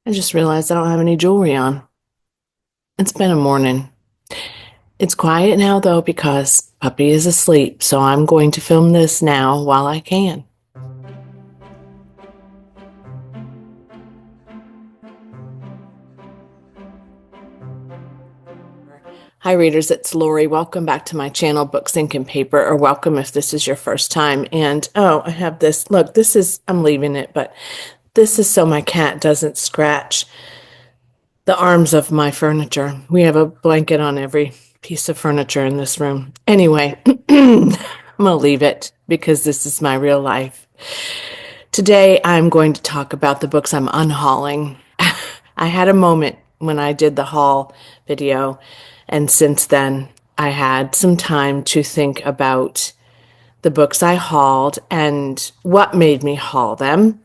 I just realized I don't have any jewelry on. It's been a morning. It's quiet now though because puppy is asleep, so I'm going to film this now while I can. Hi readers, it's Lori. Welcome back to my channel, Books, Ink, and Paper, or welcome if this is your first time. And oh, I have this. Look, I'm leaving it, but this is so my cat doesn't scratch the arms of my furniture. We have a blanket on every piece of furniture in this room. Anyway, I'm going to leave it because this is my real life. Today, I'm going to talk about the books I'm unhauling. I had a moment when I did the haul video, and since then, I had some time to think about the books I hauled and what made me haul them.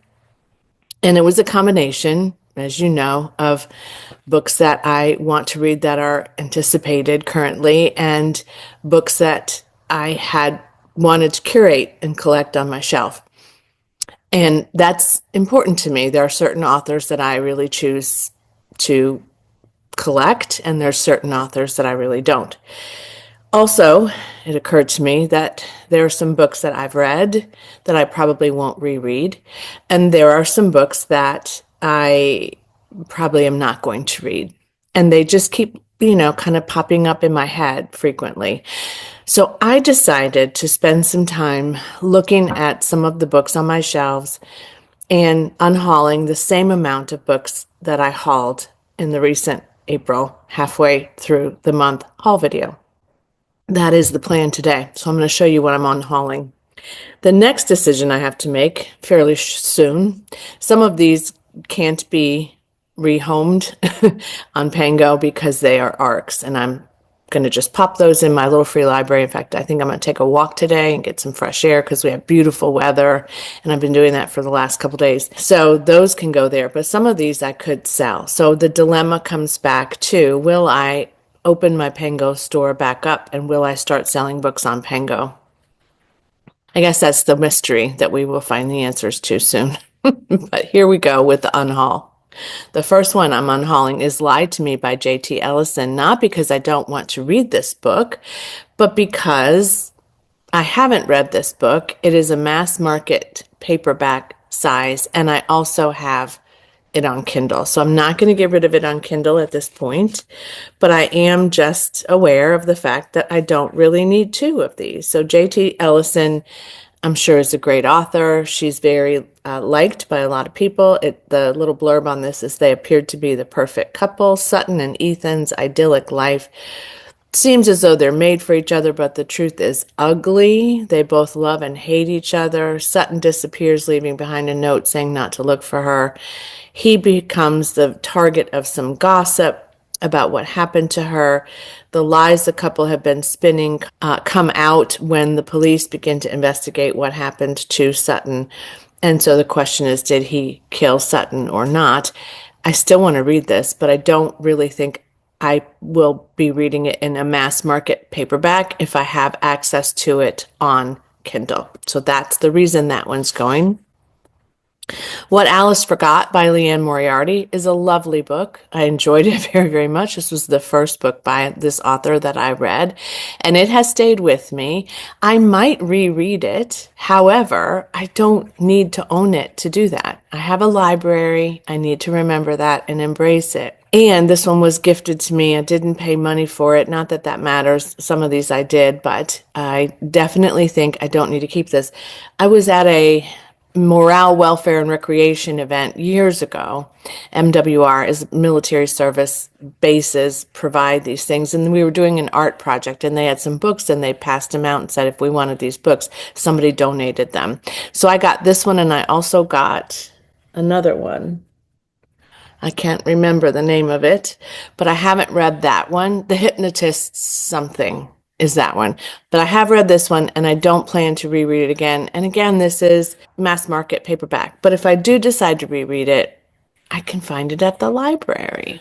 And it was a combination, as you know, of books that I want to read that are anticipated currently and books that I had wanted to curate and collect on my shelf. And that's important to me. There are certain authors that I really choose to collect, and there's certain authors that I really don't. Also, it occurred to me that there are some books that I've read that I probably won't reread, and there are some books that I probably am not going to read. And they just keep, kind of popping up in my head frequently. So I decided to spend some time looking at some of the books on my shelves and unhauling the same amount of books that I hauled in the recent April, halfway through the month haul video. That is the plan today. So I'm going to show you what I'm unhauling. The next decision I have to make fairly soon. Some of these can't be rehomed on Pango because they are ARCs, and I'm going to just pop those in my little free library. In fact, I think I'm going to take a walk today and get some fresh air because we have beautiful weather, and I've been doing that for the last couple days. So those can go there, but some of these I could sell. So the dilemma comes back to, will I open my Pango store back up, and will I start selling books on Pango? I guess that's the mystery that we will find the answers to soon. But here we go with the unhaul. The first one I'm unhauling is Lied to Me by J.T. Ellison, not because I don't want to read this book, but because I haven't read this book. It is a mass market paperback size, and I also have it on Kindle. So I'm not going to get rid of it on Kindle at this point, but I am just aware of the fact that I don't really need two of these. So J.T. Ellison, I'm sure, is a great author. She's very liked by a lot of people. The little blurb on this is they appeared to be the perfect couple. Sutton and Ethan's idyllic life seems as though they're made for each other, but the truth is ugly. They both love and hate each other. Sutton disappears, leaving behind a note saying not to look for her. He becomes the target of some gossip about what happened to her. The lies the couple have been spinning come out when the police begin to investigate what happened to Sutton. And so the question is, did he kill Sutton or not? I still want to read this, but I don't really think I will be reading it in a mass market paperback if I have access to it on Kindle. So that's the reason that one's going. What Alice Forgot by Leanne Moriarty is a lovely book. I enjoyed it very, very much. This was the first book by this author that I read, and it has stayed with me. I might reread it. However, I don't need to own it to do that. I have a library. I need to remember that and embrace it. And this one was gifted to me. I didn't pay money for it. Not that that matters. Some of these I did, but I definitely think I don't need to keep this. I was at a morale, welfare, and recreation event years ago. MWR is military service bases provide these things. And we were doing an art project, and they had some books, and they passed them out and said if we wanted these books, somebody donated them. So I got this one, and I also got another one. I can't remember the name of it, but I haven't read that one. The Hypnotist something is that one. But I have read this one, and I don't plan to reread it again. And again, this is mass market paperback. But if I do decide to reread it, I can find it at the library.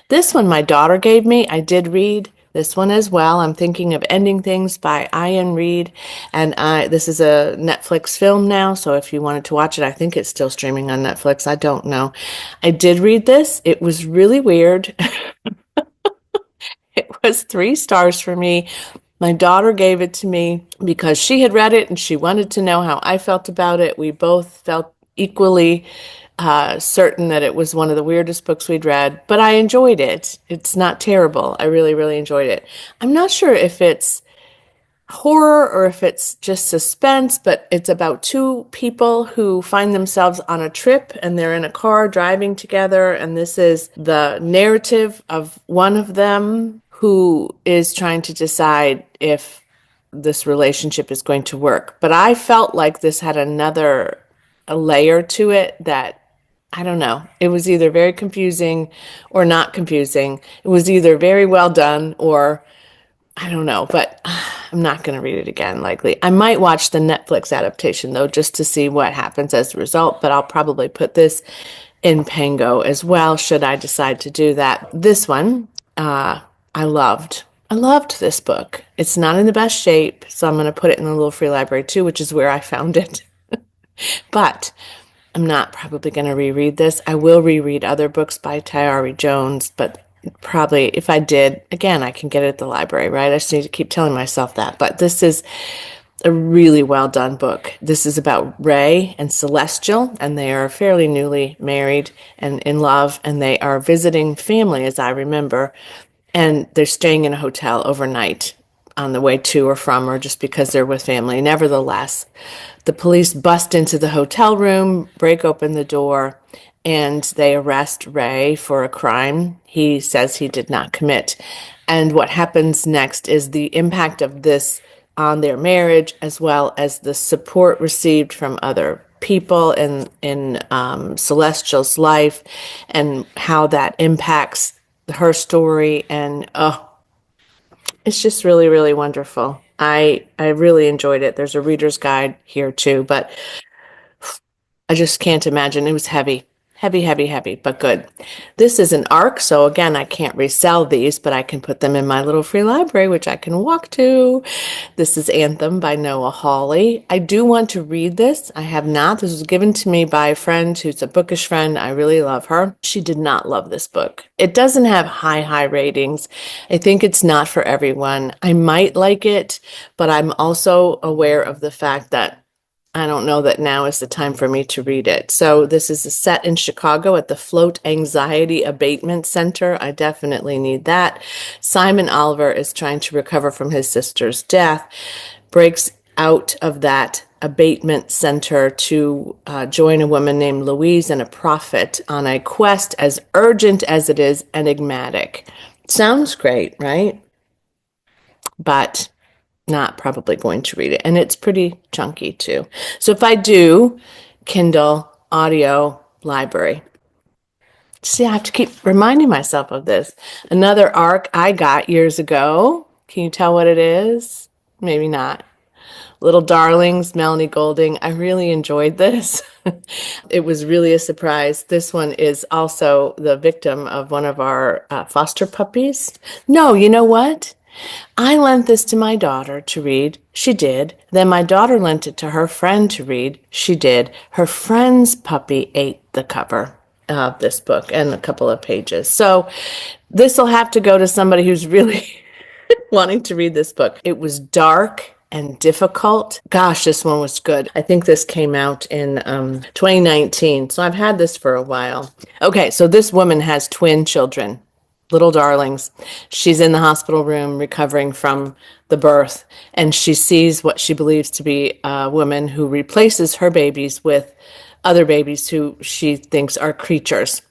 This one my daughter gave me, I did read, this one as well. I'm thinking of Ending Things by Ian Reid, and this is a Netflix film now, so if you wanted to watch it, I think it's still streaming on Netflix. I don't know. I did read this. It was really weird. It was 3 stars for me. My daughter gave it to me because she had read it and she wanted to know how I felt about it. We both felt equally certain that it was one of the weirdest books we'd read, but I enjoyed it. It's not terrible. I really, really enjoyed it. I'm not sure if it's horror or if it's just suspense, but it's about two people who find themselves on a trip and they're in a car driving together. And this is the narrative of one of them who is trying to decide if this relationship is going to work. But I felt like this had a layer to it that I don't know. It was either very confusing or not confusing. It was either very well done or I don't know, but I'm not going to read it again, likely. I might watch the Netflix adaptation, though, just to see what happens as a result, but I'll probably put this in Pango as well, should I decide to do that. This one, I loved. I loved this book. It's not in the best shape, so I'm going to put it in the little free library, too, which is where I found it. But I'm not probably going to reread this. I will reread other books by Tayari Jones, but probably if I did, again, I can get it at the library, right? I just need to keep telling myself that. But this is a really well done book. This is about Ray and Celestial, and they are fairly newly married and in love, and they are visiting family, as I remember, and they're staying in a hotel overnight on the way to or from, or just because they're with family. Nevertheless, the police bust into the hotel room, break open the door, and they arrest Ray for a crime he says he did not commit. And what happens next is the impact of this on their marriage, as well as the support received from other people in Celestial's life, and how that impacts her story. And it's just really, really wonderful. I really enjoyed it. There's a reader's guide here too, but I just can't imagine. It was heavy, heavy, heavy, heavy, but good. This is an ARC, so again, I can't resell these, but I can put them in my little free library, which I can walk to. This is Anthem by Noah Hawley. I do want to read this. I have not. This was given to me by a friend who's a bookish friend. I really love her. She did not love this book. It doesn't have high ratings. I think it's not for everyone. I might like it, but I'm also aware of the fact that I don't know that now is the time for me to read it. So this is a set in Chicago at the Float Anxiety Abatement Center. I definitely need that. Simon Oliver is trying to recover from his sister's death, breaks out of that abatement center to join a woman named Louise and a prophet on a quest as urgent as it is enigmatic. Sounds great, right? But not probably going to read it. And it's pretty chunky too. So if I do Kindle, audio, library. See, I have to keep reminding myself of this. Another ARC I got years ago. Can you tell what it is? Maybe not. Little Darlings, Melanie Golding. I really enjoyed this. It was really a surprise. This one is also the victim of one of our foster puppies. No, you know what? I lent this to my daughter to read. She did. Then my daughter lent it to her friend to read. She did. Her friend's puppy ate the cover of this book and a couple of pages. So this will have to go to somebody who's really wanting to read this book. It was dark and difficult. Gosh, this one was good. I think this came out in 2019. So I've had this for a while. Okay, so this woman has twin children. Little darlings. She's in the hospital room recovering from the birth, and she sees what she believes to be a woman who replaces her babies with other babies who she thinks are creatures.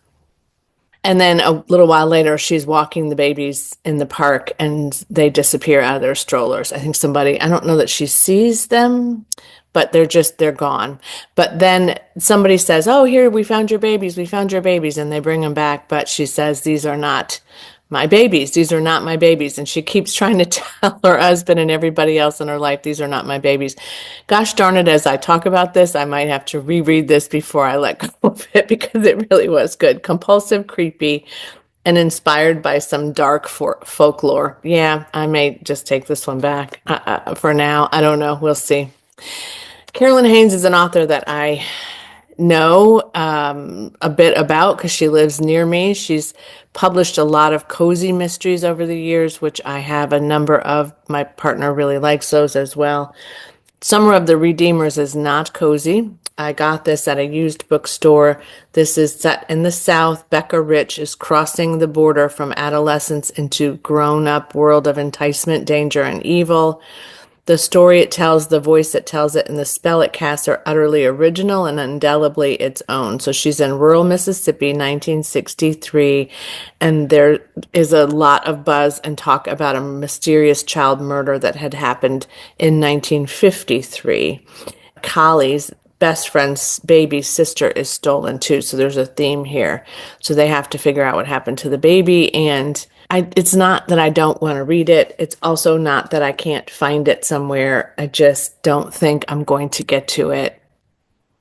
And then a little while later, she's walking the babies in the park and they disappear out of their strollers. I think I don't know that she sees them, but they're gone. But then somebody says, oh, here, we found your babies. We found your babies. And they bring them back. But she says, these are not my babies. These are not my babies. And she keeps trying to tell her husband and everybody else in her life, these are not my babies. Gosh darn it, as I talk about this, I might have to reread this before I let go of it because it really was good. Compulsive, creepy, and inspired by some dark folklore. Yeah, I may just take this one back for now. I don't know. We'll see. Carolyn Haynes is an author that I know a bit about because she lives near me. She's published a lot of cozy mysteries over the years, which I have a number of. My partner really likes those as well. Summer of the Redeemers is not cozy. I got this at a used bookstore. This is set in the South. Becca Rich is crossing the border from adolescence into grown-up world of enticement, danger, and evil. The story it tells, the voice that tells it, and the spell it casts are utterly original and indelibly its own. So she's in rural Mississippi, 1963, and there is a lot of buzz and talk about a mysterious child murder that had happened in 1953. Collie's best friend's baby sister is stolen too, so there's a theme here. So they have to figure out what happened to the baby, and it's not that I don't want to read it. It's also not that I can't find it somewhere. I just don't think I'm going to get to it.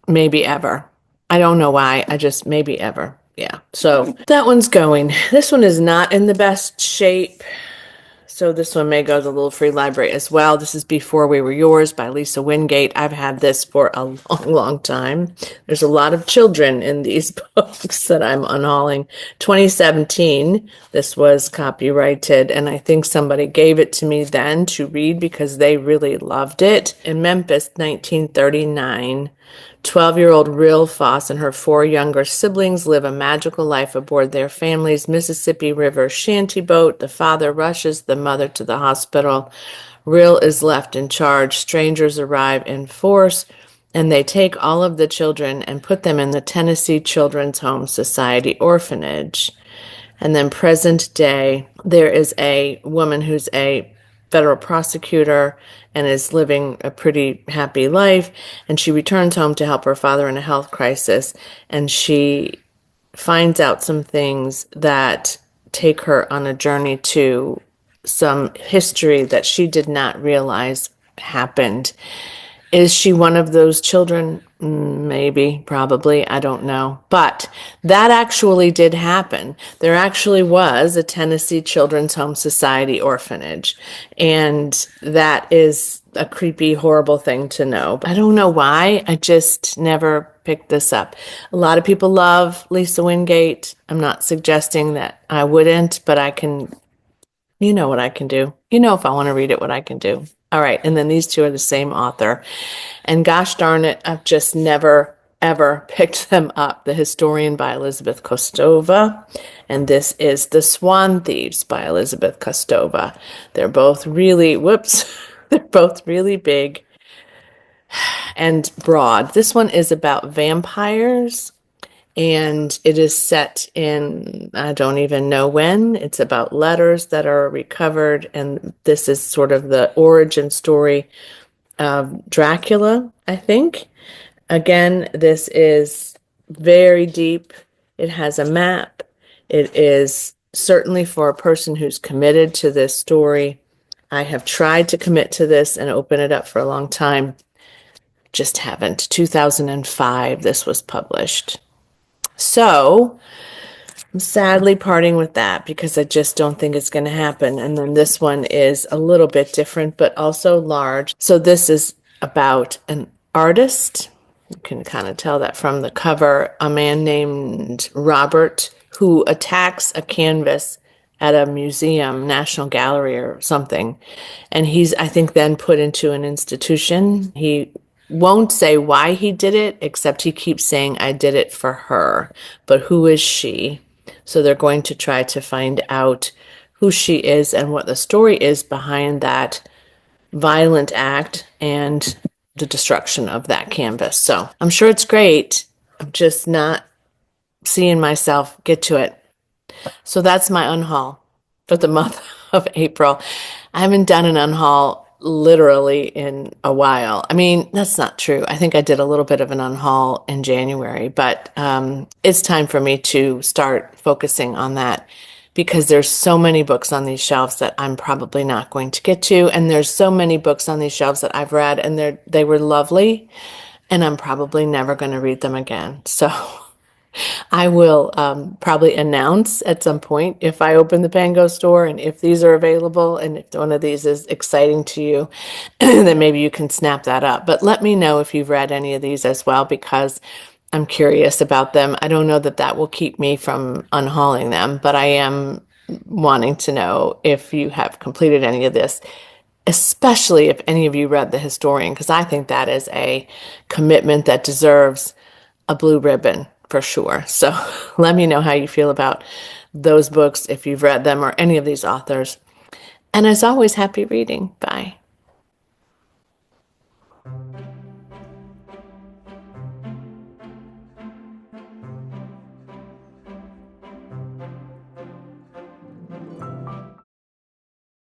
Maybe ever. I don't know why. I just maybe ever. Yeah. So that one's going. This one is not in the best shape. So this one may go to the Little Free Library as well. This is Before We Were Yours by Lisa Wingate. I've had this for a long, long time. There's a lot of children in these books that I'm unhauling. 2017, this was copyrighted, and I think somebody gave it to me then to read because they really loved it. In Memphis, 1939, 12-year-old Real Foss and her 4 younger siblings live a magical life aboard their family's Mississippi River shanty boat. The father rushes the mother to the hospital. Real is left in charge. Strangers arrive in force, and they take all of the children and put them in the Tennessee Children's Home Society orphanage. And then present day, there is a woman who's a federal prosecutor and is living a pretty happy life, and she returns home to help her father in a health crisis, and she finds out some things that take her on a journey to some history that she did not realize happened. Is she one of those children? Maybe, probably, I don't know. But that actually did happen. There actually was a Tennessee Children's Home Society orphanage. And that is a creepy, horrible thing to know. I don't know why. I just never picked this up. A lot of people love Lisa Wingate. I'm not suggesting that I wouldn't, but I can, you know what I can do. You know if I want to read it, what I can do. All right, and then these two are the same author. And gosh darn it, I've just never, ever picked them up. The Historian by Elizabeth Kostova, and this is The Swan Thieves by Elizabeth Kostova. They're both really, they're both really big and broad. This one is about vampires, and it is set in, I don't even know when. It's about letters that are recovered, and this is sort of the origin story of Dracula, I think. Again, this is very deep. It has a map. It is certainly for a person who's committed to this story. I have tried to commit to this and open it up for a long time. Just haven't. 2005, this was published. So I'm sadly parting with that because I just don't think it's going to happen. And then this one is a little bit different, but also large. So this is about an artist. You can kind of tell that from the cover. A man named Robert who attacks a canvas at a museum, National Gallery or something. And he's, I think, then put into an institution. He won't say why he did it, except he keeps saying, I did it for her. But who is she? So they're going to try to find out who she is and what the story is behind that violent act and the destruction of that canvas. So I'm sure it's great. I'm just not seeing myself get to it. So that's my unhaul for the month of April. I haven't done an unhaul literally in a while. I mean, that's not true. I think I did a little bit of an unhaul in January, but it's time for me to start focusing on that because there's so many books on these shelves that I'm probably not going to get to, and there's so many books on these shelves that I've read and they were lovely, and I'm probably never going to read them again. So I will probably announce at some point if I open the Pango store and if these are available and if one of these is exciting to you, then maybe you can snap that up. But let me know if you've read any of these as well because I'm curious about them. I don't know that that will keep me from unhauling them, but I am wanting to know if you have completed any of this, especially if any of you read The Historian, because I think that is a commitment that deserves a blue ribbon for sure. So let me know how you feel about those books if you've read them or any of these authors. And as always, happy reading. Bye.